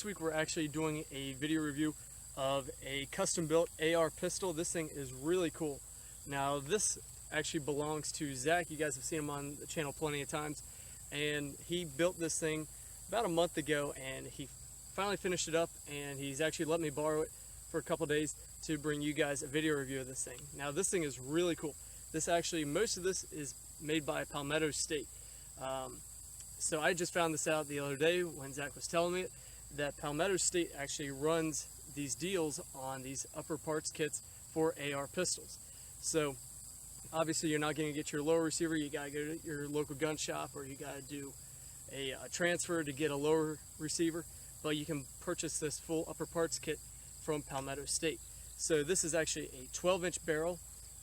this week we're actually doing a video review of a custom-built AR pistol. This thing is really cool. Now this actually belongs to Zach. You guys have seen him on the channel plenty of times, and he built this thing about a month ago, and he finally finished it up, and he's actually let me borrow it for a couple days to bring you guys a video review of this thing. Now this thing is really cool. This actually, most of this is made by Palmetto State. So I just found this out the other day when Zach was telling me it, that Palmetto State actually runs these deals on these upper parts kits for AR pistols. So obviously you're not going to get your lower receiver, you got to go to your local gun shop, or you got to do a transfer to get a lower receiver, but you can purchase this full upper parts kit from Palmetto State. So this is actually a 12-inch barrel,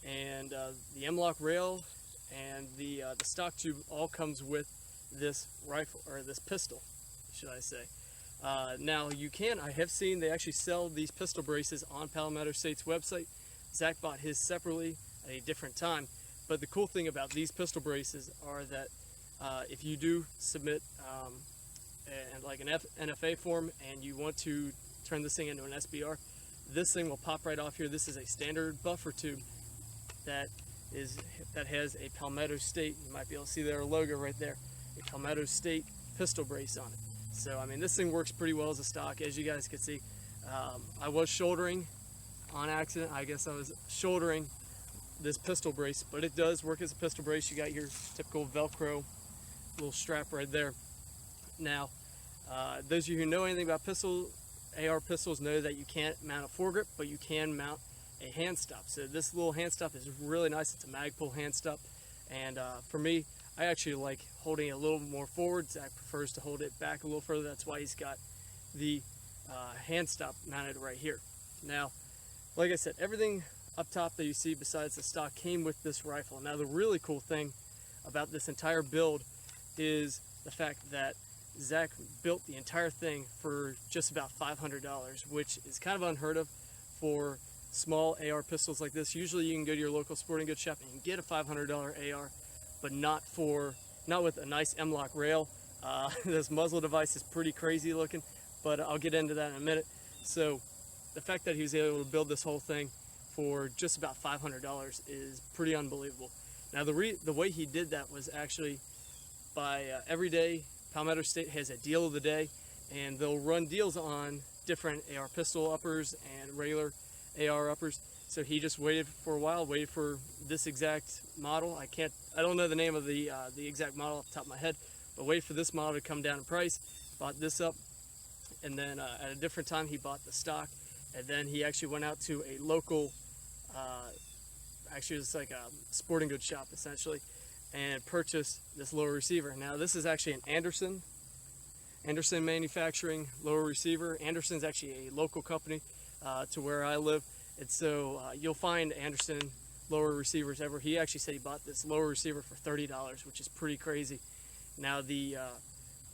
and the M-lock rail and the stock tube all comes with this rifle, or this pistol, should I say. Now you can, I have seen they actually sell these pistol braces on Palmetto State's website. Zach bought his separately at a different time, but the cool thing about these pistol braces are that if you do submit like an NFA form and you want to turn this thing into an SBR, this thing will pop right off here. This is a standard buffer tube that has a Palmetto State, you might be able to see their logo right there, a Palmetto State pistol brace on it. So I mean, this thing works pretty well as a stock, as you guys can see. I was shouldering on accident. I guess I was shouldering this pistol brace, but it does work as a pistol brace. You got your typical Velcro little strap right there. Now, those of you who know anything about AR pistols know that you can't mount a foregrip, but you can mount a hand stop. So this little hand stop is really nice. It's a mag pull hand stop, and for me, I actually like holding it a little more forward. Zach prefers to hold it back a little further. That's why he's got the hand stop mounted right here. Now, like I said, everything up top that you see besides the stock came with this rifle. Now the really cool thing about this entire build is the fact that Zach built the entire thing for just about $500, which is kind of unheard of for small AR pistols like this. Usually you can go to your local sporting goods shop and get a $500 AR, but not with a nice M-lock rail. This muzzle device is pretty crazy looking, but I'll get into that in a minute. So the fact that he was able to build this whole thing for just about $500 is pretty unbelievable. Now the way he did that was actually by every day Palmetto State has a deal of the day, and they'll run deals on different AR pistol uppers and regular AR uppers. So he just waited for a while, waited for this exact model. I don't know the name of the exact model off the top of my head, but waited for this model to come down in price, bought this up, and then at a different time he bought the stock, and then he actually went out to a local, actually it's like a sporting goods shop essentially, and purchased this lower receiver. Now this is actually an Anderson manufacturing lower receiver. Anderson's actually a local company to where I live, and so you'll find Anderson lower receivers ever. He actually said he bought this lower receiver for $30, which is pretty crazy. Now the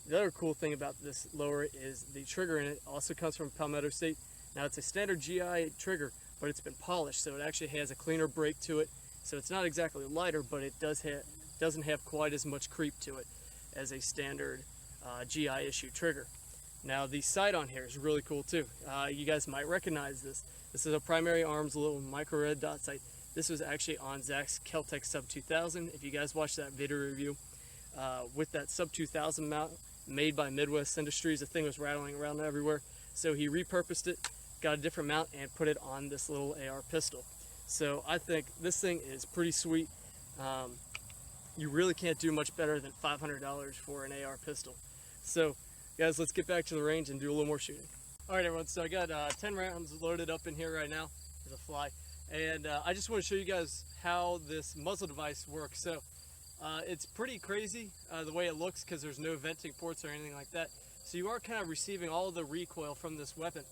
other cool thing about this lower is the trigger in it also comes from Palmetto State. Now it's a standard GI trigger, but it's been polished, so it actually has a cleaner break to it. So it's not exactly lighter, but it doesn't have quite as much creep to it as a standard GI issue trigger. Now the sight on here is really cool too. You guys might recognize this. This is a Primary Arms little micro red dot sight. This was actually on Zach's Kel-Tec Sub 2000. If you guys watched that video review with that Sub 2000 mount made by Midwest Industries, the thing was rattling around everywhere. So he repurposed it, got a different mount, and put it on this little AR pistol. So I think this thing is pretty sweet. You really can't do much better than $500 for an AR pistol. So guys, let's get back to the range and do a little more shooting. All right everyone, so I got 10 rounds loaded up in here right now. There's a fly. And I just want to show you guys how this muzzle device works. So it's pretty crazy the way it looks, because there's no venting ports or anything like that. So you are kind of receiving all the recoil from this weapon.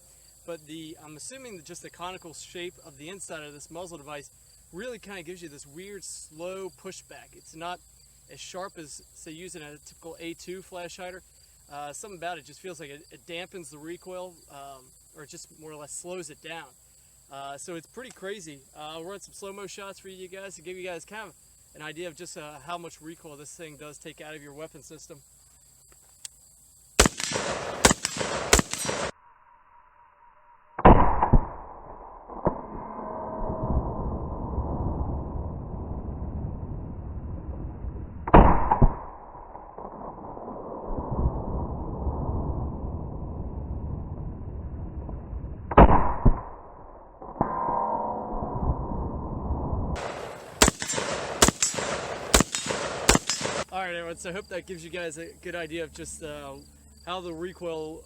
But I'm assuming that just the conical shape of the inside of this muzzle device really kind of gives you this weird slow pushback. It's not as sharp as, say, using a typical A2 flash hider. Something about it just feels like it dampens the recoil, or it just more or less slows it down. So it's pretty crazy. I'll run some slow-mo shots for you guys to give you guys kind of an idea of just how much recoil this thing does take out of your weapon system. Alright everyone, so I hope that gives you guys a good idea of just how the recoil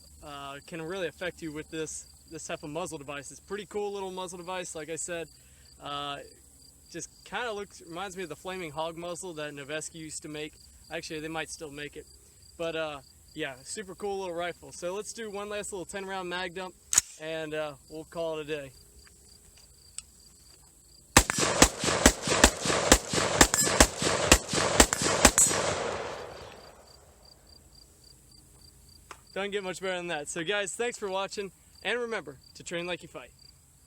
can really affect you with this type of muzzle device. It's a pretty cool little muzzle device, like I said. Just kind of reminds me of the Flaming Hog muzzle that Noveske used to make. Actually, they might still make it. But yeah, super cool little rifle. So let's do one last little 10-round mag dump, and we'll call it a day. Doesn't get much better than that. So guys, thanks for watching, and remember to train like you fight.